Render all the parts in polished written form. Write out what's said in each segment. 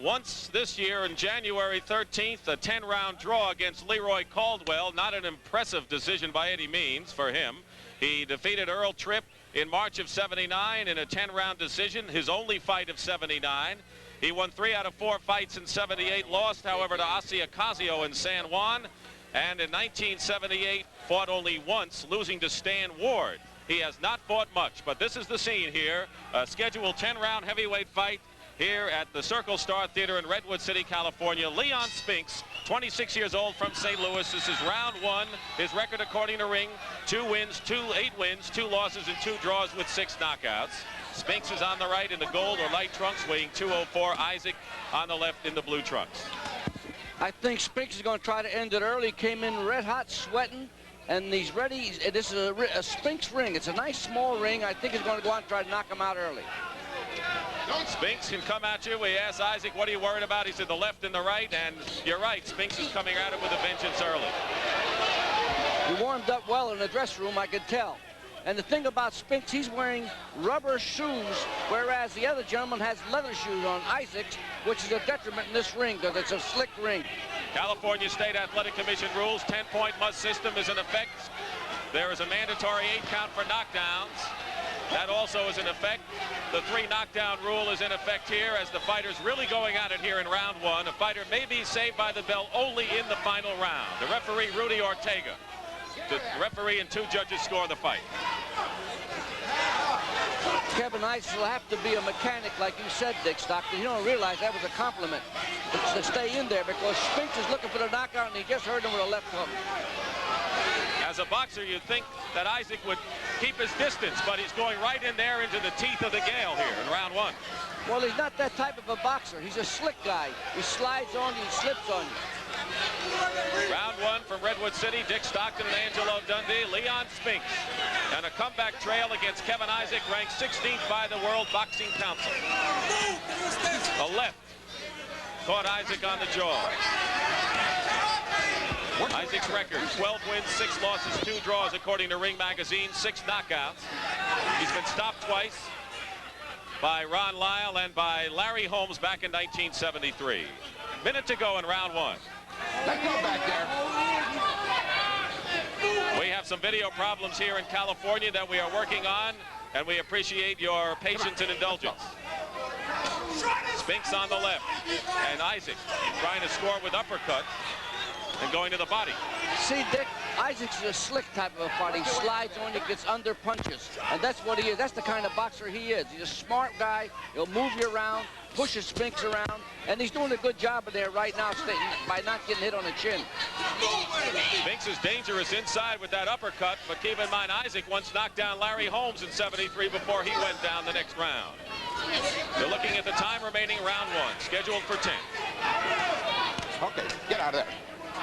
once this year on January 13th, a 10-round draw against Leroy Caldwell. Not an impressive decision by any means for him. He defeated Earl Tripp in March of '79 in a 10-round decision, his only fight of '79. He won 3 out of 4 fights in '78, lost, however, to Ossie Ocasio in San Juan. And in 1978, fought only once, losing to Stan Ward. He has not fought much, but this is the scene here. A scheduled 10-round heavyweight fight here at the Circle Star Theater in Redwood City, California. Leon Spinks, 26 years old, from St. Louis. This is round 1. His record according to Ring, 8 wins, 2 losses, and 2 draws with 6 knockouts. Spinks is on the right in the gold or light trunks, weighing 204. Isaac on the left in the blue trunks. I think Spinks is going to try to end it early. Came in red hot, sweating, and he's ready. This is a Spinks ring. It's a nice small ring. I think he's going to go out and try to knock him out early. Spinks can come at you. We asked Isaac, what are you worried about? He said the left and the right, and you're right. Spinks is coming at him with a vengeance early. He warmed up well in the dressing room, I could tell. And the thing about Spinks, he's wearing rubber shoes, whereas the other gentleman has leather shoes on, Isaac's, which is a detriment in this ring because it's a slick ring. California State Athletic Commission rules, 10-point must system is in effect. There is a mandatory 8 count for knockdowns. That also is in effect. The 3 knockdown rule is in effect here as the fighters really going at it here in round 1. A fighter may be saved by the bell only in the final round. The referee, Rudy Ortega. The referee and 2 judges score the fight. Kevin Isaac will have to be a mechanic, like you said, Dick Stockton. You don't realize that was a compliment to stay in there because Spinks is looking for the knockout, and he just heard him with a left hook. As a boxer, you'd think that Isaac would keep his distance, but he's going right in there into the teeth of the gale here in round 1. Well, he's not that type of a boxer. He's a slick guy. He slides on you, he slips on you. Round 1 from Redwood City, Dick Stockton and Angelo Dundee, Leon Spinks. And a comeback trail against Kevin Isaac, ranked 16th by the World Boxing Council. The left caught Isaac on the jaw. Isaac's record, 12 wins, 6 losses, 2 draws, according to Ring Magazine, 6 knockouts. He's been stopped twice by Ron Lyle and by Larry Holmes back in 1973. Minute to go in round 1. Let's go back there. We have some video problems here in California that we are working on, and we appreciate your patience and indulgence. Spinks on the left, and Isaac trying to score with uppercut and going to the body. See, Dick, Isaac's a slick type of a fighter. He slides on you, gets under punches, and that's what he is. That's the kind of boxer he is. He's a smart guy. He'll move you around, pushes Spinks around, and he's doing a good job of there right now by not getting hit on the chin. Spinks is dangerous inside with that uppercut, but keep in mind Isaac once knocked down Larry Holmes in '73 before he went down the next round. They're looking at the time remaining round 1, scheduled for 10. Okay, get out of there.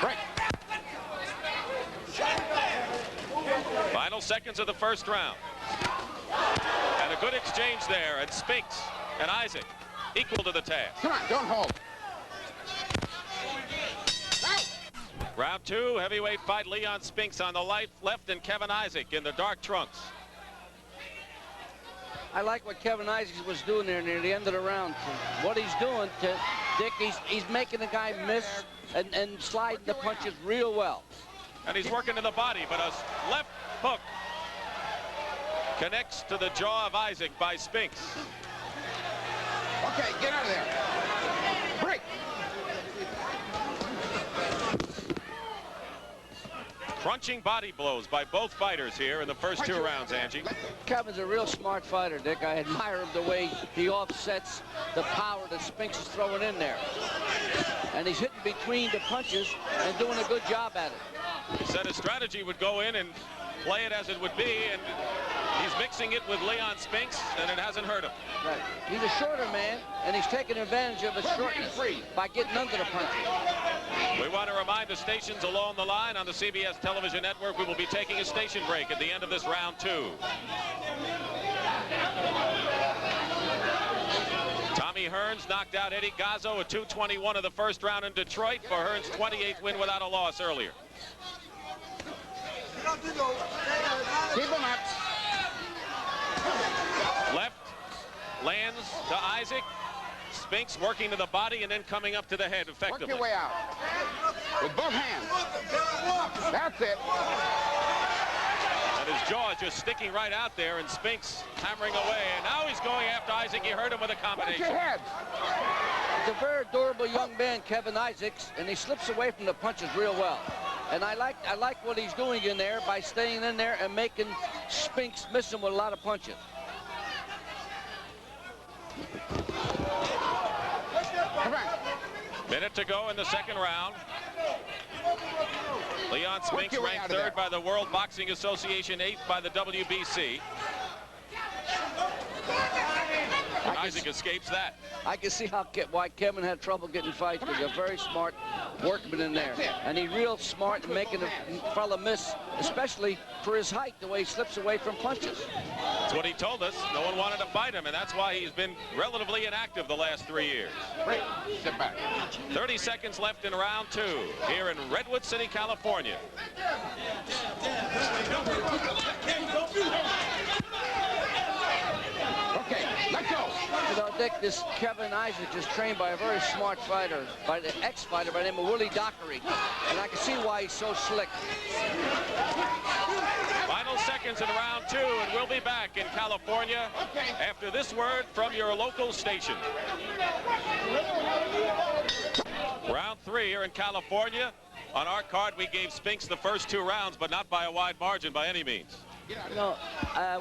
Break. Final seconds of the first round. And a good exchange there, and Spinks and Isaac equal to the task. Come on, don't hold. Round 2, heavyweight fight, Leon Spinks on the left and Kevin Isaac in the dark trunks. I like what Kevin Isaac was doing there near the end of the round. What he's doing to Dick, he's making the guy miss and sliding the punches real well. And he's working to the body, but a left hook connects to the jaw of Isaac by Spinks. Okay, get out of there. Break. Crunching body blows by both fighters here in the first 2 rounds, Angie. Kevin's a real smart fighter, Dick. I admire him the way he offsets the power that Spinks is throwing in there. And he's hitting between the punches and doing a good job at it. He said his strategy would go in and play it as it would be, and he's mixing it with Leon Spinks, and it hasn't hurt him. Right. He's a shorter man, and he's taking advantage of his shortness by getting under the punches. We want to remind the stations along the line on the CBS television network we will be taking a station break at the end of this round 2. Tommy Hearns knocked out Eddie Gazzo at 2:21 of the first round in Detroit for Hearns' 28th win without a loss earlier. Keep him up. Left lands to Isaac. Spinks working to the body and then coming up to the head effectively. Work your way out. With both hands. That's it. And his jaw just sticking right out there, and Spinks hammering away. And now he's going after Isaac. He hurt him with a combination. Watch your head. He's a very durable young man, Kevin Isaacs, and he slips away from the punches real well. And I like what he's doing in there by staying in there and making Spinks miss him with a lot of punches. Come on. Minute to go in the second round. Leon Spinks your way ranked out of third there. by the World Boxing Association, 8th by the WBC. And Isaac escapes that. I can see why Kevin had trouble getting fights, because he's a very smart workman in there. And he's real smart in making a fella miss, especially for his height, the way he slips away from punches. That's what he told us. No one wanted to fight him, and that's why he's been relatively inactive the last 3 years. Wait, sit back. 30 seconds left in round 2 here in Redwood City, California. Okay, let's go. You know, Dick, this Kevin Isaacs is trained by a very smart fighter, by the ex-fighter by the name of Willie Dockery. And I can see why he's so slick. Final seconds in round 2, and we'll be back in California after this word from your local station. Round 3 here in California. On our card, we gave Spinks the first 2 rounds, but not by a wide margin by any means. You know,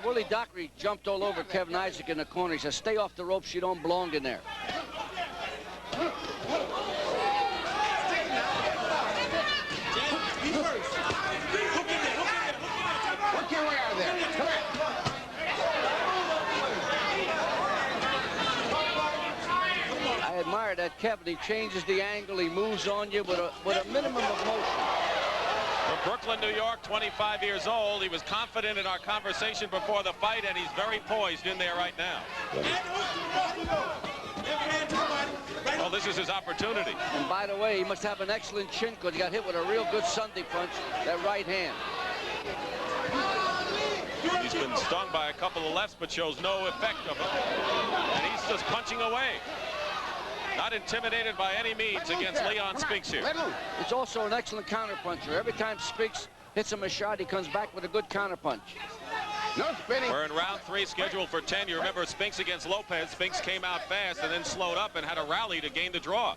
Willie Dockery jumped all over Kevin Isaac in the corner. He said, stay off the ropes, you don't belong in there. Work your way out of there. Come on. I admire that Kevin. He changes the angle, he moves on you with a minimum of motion. From Brooklyn, New York, 25 years old. He was confident in our conversation before the fight, and he's very poised in there right now. Well, this is his opportunity. And by the way, he must have an excellent chin, because he got hit with a real good Sunday punch, that right hand. He's been stung by a couple of lefts, but shows no effect of them. And he's just punching away. Not intimidated by any means against Leon Spinks here. He's also an excellent counterpuncher. Every time Spinks hits him a shot, he comes back with a good counterpunch. No spinning. We're in round 3, scheduled for 10. You remember Spinks against Lopez. Spinks came out fast and then slowed up and had a rally to gain the draw.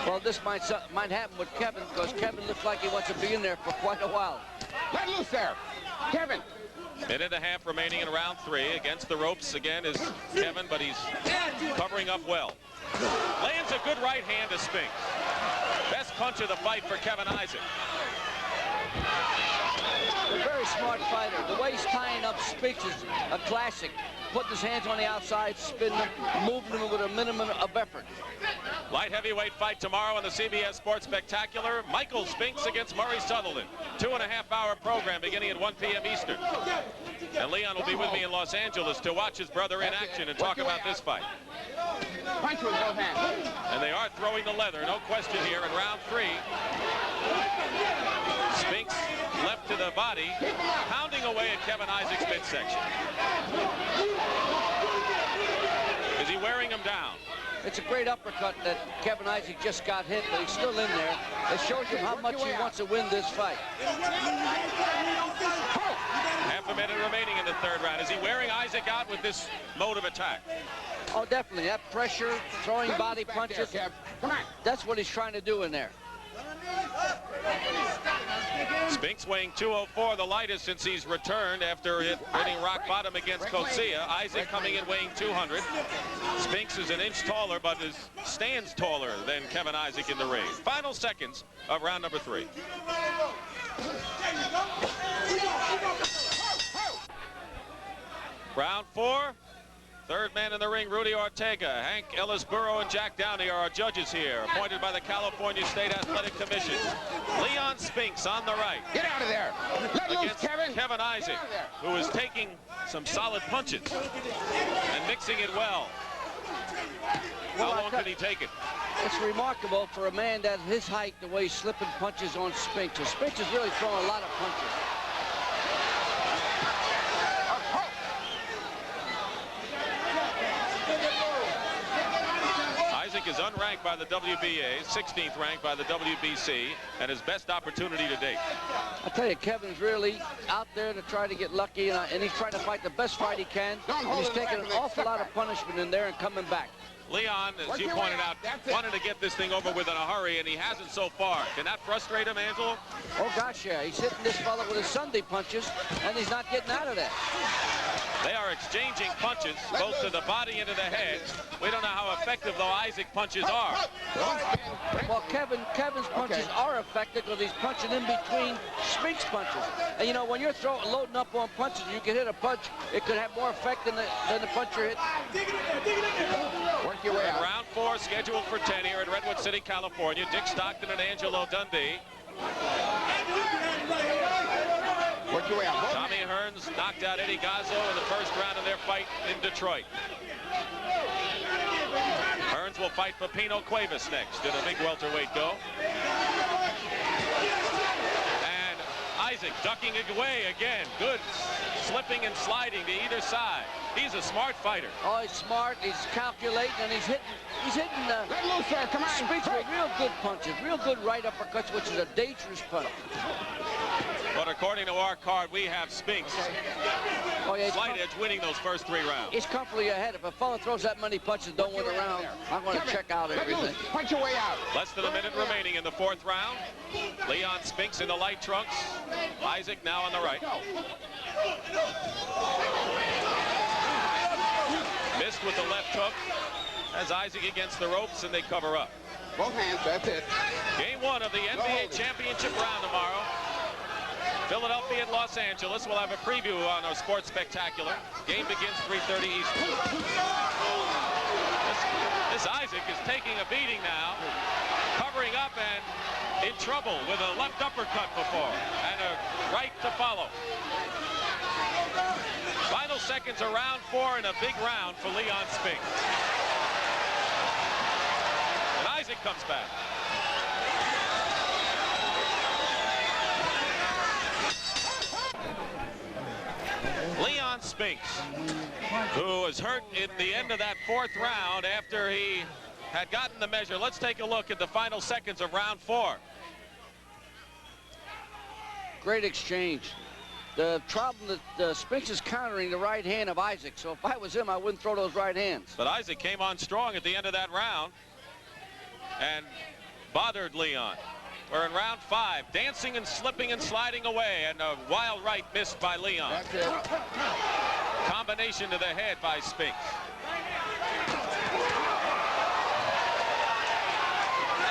Well, this might happen with Kevin, because Kevin looks like he wants to be in there for quite a while. Let loose there. Kevin. Minute and a half remaining in round 3. Against the ropes again is Kevin, but he's covering up well. Lands a good right hand to Spinks. Best punch of the fight for Kevin Isaac. A very smart fighter. The way he's tying up Spinks is a classic. Putting his hands on the outside, spinning them, moving them with a minimum of effort. Light heavyweight fight tomorrow on the CBS Sports Spectacular. Michael Spinks against Murray Sutherland. 2.5-hour program beginning at 1 p.m. Eastern. And Leon will be with me in Los Angeles to watch his brother in action and talk about this fight. Punch with both hands. And they are throwing the leather, no question here in round 3. Spinks left to the body, pounding away at Kevin Isaac's midsection. Is he wearing him down? It's a great uppercut that Kevin Isaac just got hit, but he's still in there. It shows you how much he wants to win this fight. Half a minute remaining in the 3rd round. Is he wearing Isaac out with this mode of attack? Oh, definitely. That pressure, throwing body punches, Come on. that's what he's trying to do in there. Spinks weighing 204, the lightest since he's returned after hitting rock bottom against Cosia. Isaac coming in weighing 200. Spinks is an inch taller, but stands taller than Kevin Isaac in the ring. Final seconds of round number 3. Round 4. 3rd man in the ring, Rudy Ortega. Hank Ellisborough and Jack Downey are our judges here, appointed by the California State Athletic Commission. Leon Spinks on the right. Get out of there. Let loose, Against Kevin. Kevin Isaac, who is taking some solid punches and mixing it well. How long can he take it? It's remarkable for a man that his height, the way he's slipping punches on Spinks. So Spinks is really throwing a lot of punches. Isaac is unranked by the WBA, 16th ranked by the WBC, and his best opportunity to date. I tell you, Kevin's really out there to try to get lucky, and he's trying to fight the best fight he can. And he's taking an awful lot of punishment in there and coming back. Leon, as you pointed out, wanted to get this thing over with in a hurry, and he hasn't so far. Can that frustrate him, Angelo? Oh, gosh, yeah. He's hitting this fella with his Sunday punches, and he's not getting out of that. They are exchanging punches, both to the body and to the head. We don't know how effective, though, Isaac punches are. Well, Kevin's punches are effective because he's punching in between Spinks punches. And, you know, when you're loading up on punches, you can hit a punch. It could have more effect than the punch you're hitting. Work your way out. Round 4 scheduled for 10 here in Redwood City, California. Dick Stockton and Angelo Dundee. Work your way out. Tommy Hearns knocked out Eddie Gazzo in the first round of their fight in Detroit. Hearns will fight for Pino Cuevas next in a big welterweight go. And Isaac ducking away again. Good slipping and sliding to either side. He's a smart fighter. Oh, he's smart. He's calculating, and he's hitting. Let loose, sir. Come on. Spinks with real good punches, real good right uppercuts, which is a dangerous punch. But according to our card, we have Spinks. Oh, yeah, Slight edge winning those first 3 rounds. He's comfortably ahead. If a fellow throws that many punches, don't win a round, I'm going to check out everything. Punch your way out. Less than a minute remaining in the 4th round. Leon Spinks in the light trunks. Isaac now on the right. Missed with the left hook. As Isaac against the ropes, and they cover up. Both hands, that's it. Game 1 of the NBA championship round tomorrow. Philadelphia and Los Angeles. We'll have a preview on our Sports Spectacular. Game begins 3:30 Eastern. This Isaac is taking a beating now, covering up and in trouble with a left uppercut before and a right to follow. Final seconds of round 4 in a big round for Leon Spinks. And Isaac comes back. Leon Spinks, who was hurt in the end of that 4th round after he had gotten the measure. Let's take a look at the final seconds of round 4. Great exchange. The problem that Spinks is countering the right hand of Isaac. So if I was him, I wouldn't throw those right hands. But Isaac came on strong at the end of that round and bothered Leon. We're in round 5, dancing and slipping and sliding away, and a wild right missed by Leon. That's it. Combination to the head by Spinks.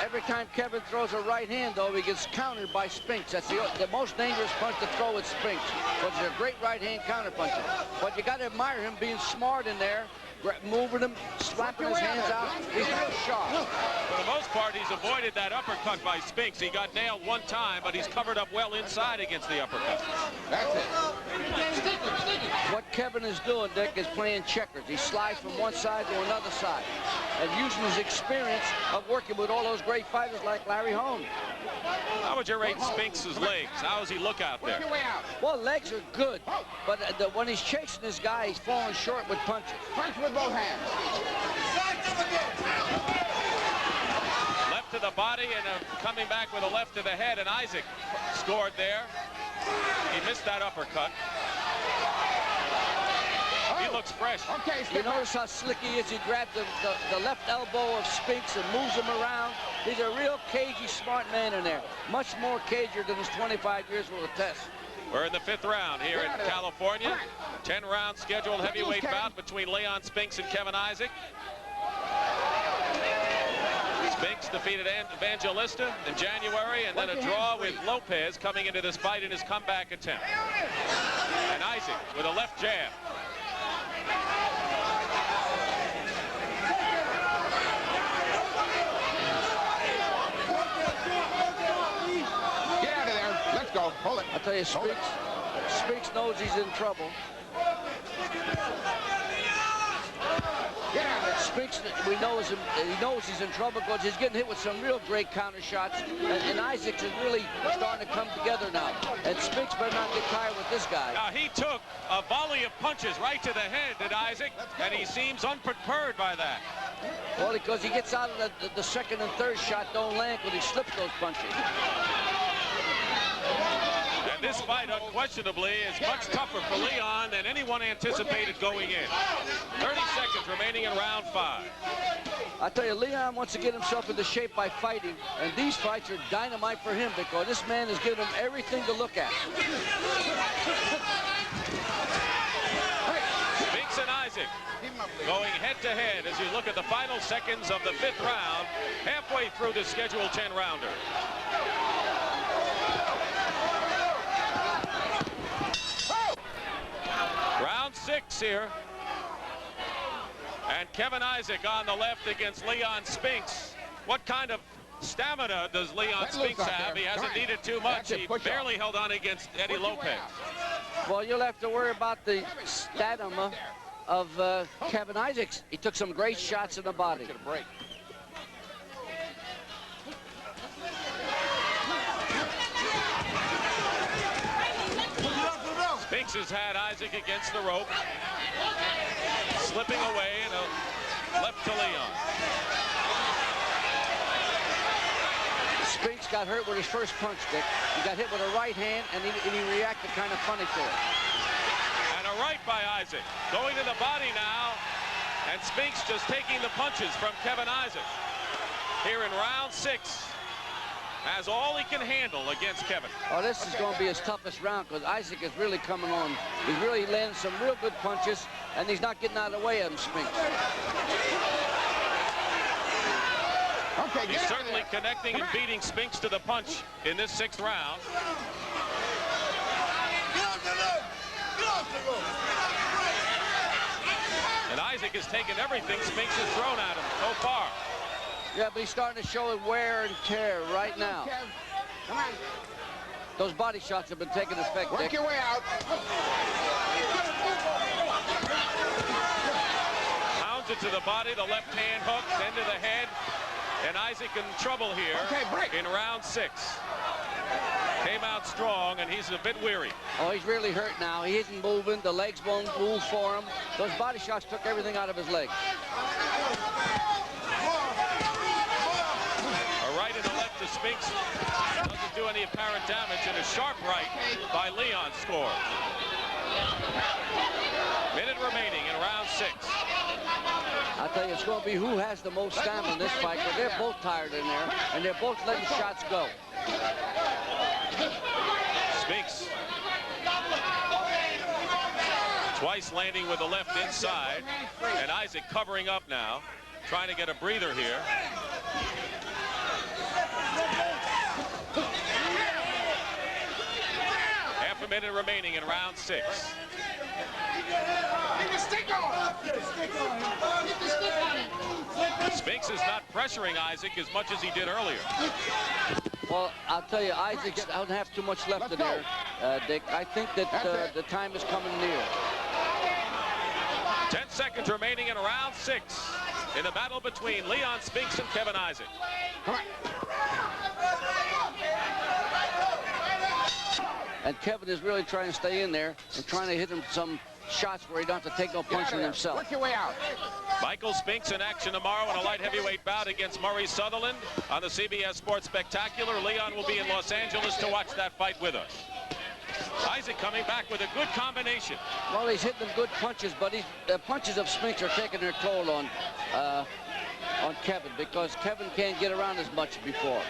Every time Kevin throws a right hand, though, he gets countered by Spinks. That's the most dangerous punch to throw with Spinks. But he's a great right hand counter puncher. But you got to admire him being smart in there, moving him, slapping his hands out. He's real sharp. For the most part, he's avoided that uppercut by Spinks. He got nailed one time, but he's covered up well inside against the uppercut. That's it. What Kevin is doing, Dick, is playing checkers. He slides from one side to another side and using his experience of working with all those great fighters like Larry Holmes. How would you rate Spinks' legs? How does he look out there? Work your way out. Well, legs are good, but when he's chasing this guy, he's falling short with punches. Punch with both hands. Left to the body and coming back with a left to the head, and Isaac scored there. He missed that uppercut. He looks fresh. Okay, You notice how slick he is? He grabs the left elbow of Spinks and moves him around. He's a real cagey, smart man in there. Much more cagier than his 25 years will attest. We're in the 5th round here in California. 10-round scheduled heavyweight bout between Leon Spinks and Kevin Isaac. Spinks defeated Evangelista in January, and then a draw with Lopez coming into this fight in his comeback attempt. And Isaac with a left jab. Get out of there. Let's go. Hold it. I tell you, Spinks knows he's in trouble. Get out of there. Spinks, he knows he's in trouble because he's getting hit with some real great counter shots. And Isaac is really starting to come together now. And Spinks better not get tired with this guy. Now, he took a volley of punches right to the head, did Isaac, and he seems unperturbed by that. Well, because he gets out of the second and third shot, don't land when he slips those punches. And this fight, unquestionably, is much tougher for Leon than anyone anticipated going in. 30 seconds remaining in round 5. I tell you, Leon wants to get himself into shape by fighting, and these fights are dynamite for him because this man is giving him everything to look at. Spinks and Isaac going head-to-head as you look at the final seconds of the 5th round, halfway through the scheduled 10-rounder. Round 6 here. And Kevin Isaac on the left against Leon Spinks. What kind of stamina does Leon Spinks have? He hasn't needed too much. He barely held on against Eddie Lopez. Well, you'll have to worry about the stamina of Kevin Isaacs. He took some great shots in the body. Spinks has had Isaac against the rope. Slipping away and a left to Leon. Spinks got hurt with his first punch, Dick. He got hit with a right hand, and he reacted kind of funny to it. And a right by Isaac. Going to the body now. And Spinks just taking the punches from Kevin Isaac. Here in round 6. Has all he can handle against Kevin. Oh, this is going to be his toughest round because Isaac is really coming on. He's really landing some real good punches, and he's not getting out of the way of him, Spinks. Okay, he's certainly connecting and beating Spinks to the punch in this 6th round. And Isaac has taken everything Spinks has thrown at him so far. Yeah, but he's starting to show wear and tear right now. Come on. Those body shots have been taking effect, Dick. Work your way out. Pounds it to the body, the left hand hook, then to the head. And Isaac in trouble here in round 6. Came out strong, and he's a bit weary. Oh, he's really hurt now. He isn't moving. The legs won't move for him. Those body shots took everything out of his legs. Spinks doesn't do any apparent damage, and a sharp right by Leon scores. Minute remaining in round 6. I'll tell you, it's going to be who has the most stamina in this fight, because they're both tired in there, and they're both letting shots go. Spinks twice landing with the left inside, and Isaac covering up now, trying to get a breather here. Half a minute remaining in round 6. Spinks is not pressuring Isaac as much as he did earlier. Well, I'll tell you, Isaac doesn't have too much left in there, Dick. I think that the time is coming near. 10 seconds remaining in round 6 in a battle between Leon Spinks and Kevin Isaac. Come on. And Kevin is really trying to stay in there and trying to hit him some shots where he don't have to take no punch on himself. Work your way out. Michael Spinks in action tomorrow in a light heavyweight bout against Murray Sutherland on the CBS Sports Spectacular. Leon will be in Los Angeles to watch that fight with us. Isaac coming back with a good combination. Well, he's hitting them good punches, but the punches of Spinks are taking their toll on Kevin, because Kevin can't get around as much before.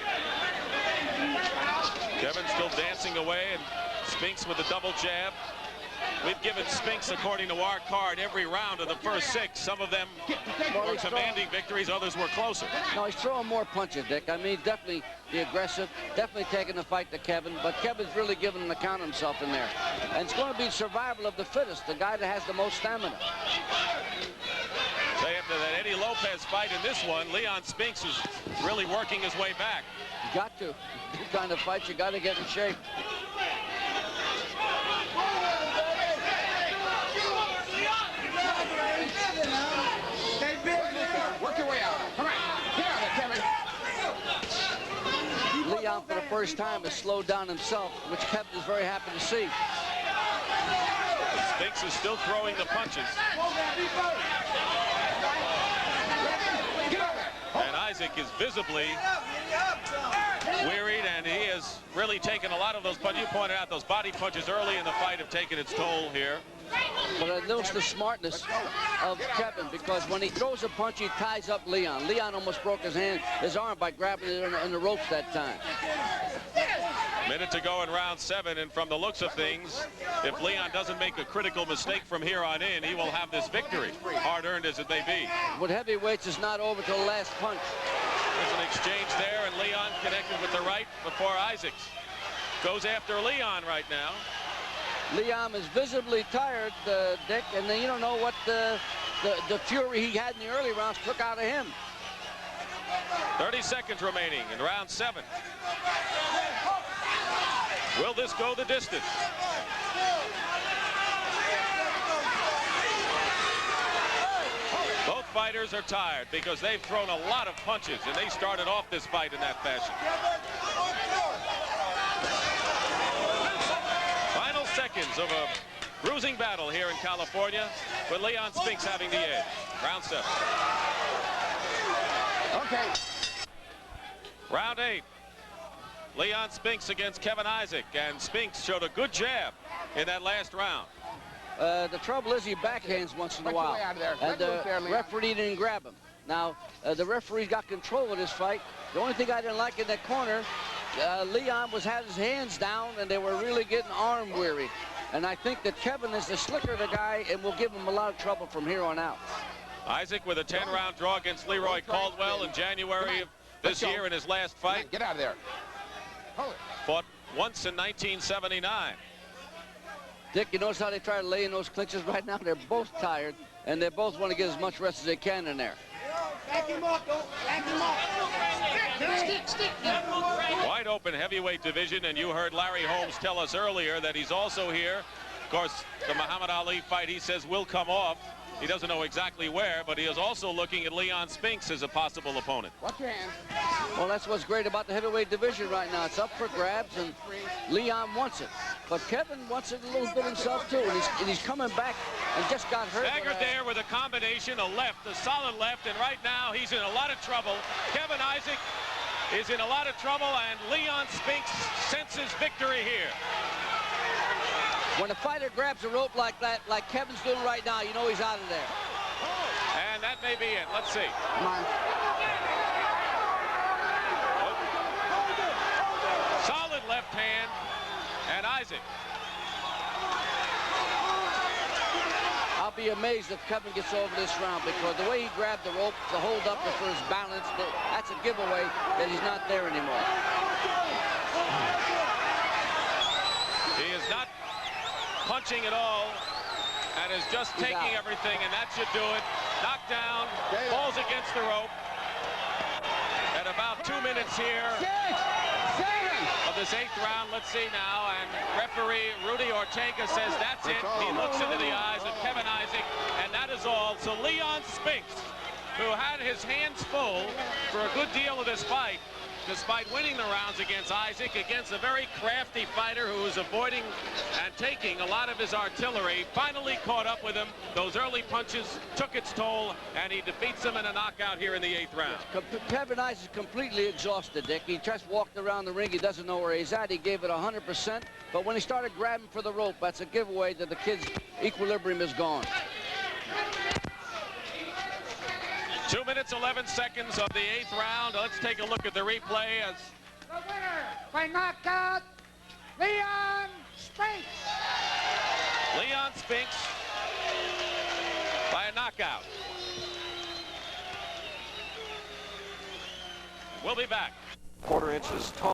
Kevin still dancing away, and Spinks with a double jab. We've given Spinks, according to our card, every round of the first 6. Some of them were commanding victories, others were closer. No, he's throwing more punches, Dick. I mean, definitely the aggressive, definitely taking the fight to Kevin, but Kevin's really giving him an account of himself in there. And it's going to be survival of the fittest, the guy that has the most stamina. Say after that Eddie Lopez fight in this one, Leon Spinks is really working his way back. You got to. These kind of fights, you got to get in shape. Work your way out. Come on. Get out of there, Kevin. Leon, for the first time, has slowed down himself, which Kevin is very happy to see. Spinks is still throwing the punches. Isaac is visibly wearied, and he has really taken a lot of those, but you pointed out those body punches early in the fight have taken its toll here. But I noticed the smartness of Kevin, because when he throws a punch, he ties up Leon. Leon almost broke his arm by grabbing it in the ropes that time. Minute to go in round 7, and from the looks of things, if Leon doesn't make a critical mistake from here on in, he will have this victory, hard-earned as it may be. With heavyweights, it's not over till the last punch. There's an exchange there, and Leon connected with the right before Isaacs goes after Leon right now. Leon is visibly tired, Dick, and then you don't know what the fury he had in the early rounds took out of him. 30 seconds remaining in round 7. Will this go the distance? Both fighters are tired because they've thrown a lot of punches, and they started off this fight in that fashion. Final seconds of a bruising battle here in California, with Leon Spinks having the edge. Round 7. Okay. Round 8. Leon Spinks against Kevin Isaac, and Spinks showed a good jab in that last round. The trouble is he backhands once in a while, and the referee didn't grab him. Now, the referee got control of this fight. The only thing I didn't like in that corner, Leon had his hands down, and they were really getting arm weary. And I think that Kevin is the slicker of the guy and will give him a lot of trouble from here on out. Isaac with a 10-round draw against Leroy Caldwell in January of this year in his last fight. Get out of there. Hold it. Fought once in 1979. Dick, you notice how they try to lay in those clinches right now? They're both tired, and they both want to get as much rest as they can in there. Back him up, though. Back him up. Stick. Wide open heavyweight division, and you heard Larry Holmes tell us earlier that he's also here. Of course, the Muhammad Ali fight, he says, will come off. He doesn't know exactly where, but he is also looking at Leon Spinks as a possible opponent. Watch your hands. Well, that's what's great about the heavyweight division right now. It's up for grabs, and Leon wants it. But Kevin wants it a little bit himself, too, and he's coming back and just got hurt. Staggered there with a combination, a left, a solid left, and right now he's in a lot of trouble. Kevin Isaac is in a lot of trouble, and Leon Spinks senses victory here. When a fighter grabs a rope like that, like Kevin's doing right now, you know he's out of there. And that may be it. Let's see. Come on. Solid left hand, and Isaac. I'll be amazed if Kevin gets over this round, because the way he grabbed the rope to hold up for his balance, that's a giveaway that he's not there anymore. He is not punching at all, and is just taking everything, and that should do it. Knocked down, falls against the rope. At about 2 minutes here of this 8th round. Let's see now, and referee Rudy Ortega says that's it. He looks into the eyes of Kevin Isaac, and that is all. So Leon Spinks, who had his hands full for a good deal of this fight, despite winning the rounds against Isaac, against a very crafty fighter who was avoiding and taking a lot of his artillery, finally caught up with him. Those early punches took its toll, and he defeats him in a knockout here in the 8th round. Kevin Isaac is completely exhausted, Dick. He just walked around the ring. He doesn't know where he's at. He gave it 100%, but when he started grabbing for the rope, that's a giveaway that the kid's equilibrium is gone. 2 minutes, 11 seconds of the 8th round. Let's take a look at the replay. As The winner by knockout, Leon Spinks. Leon Spinks by a knockout. We'll be back. 1/4 inches tall.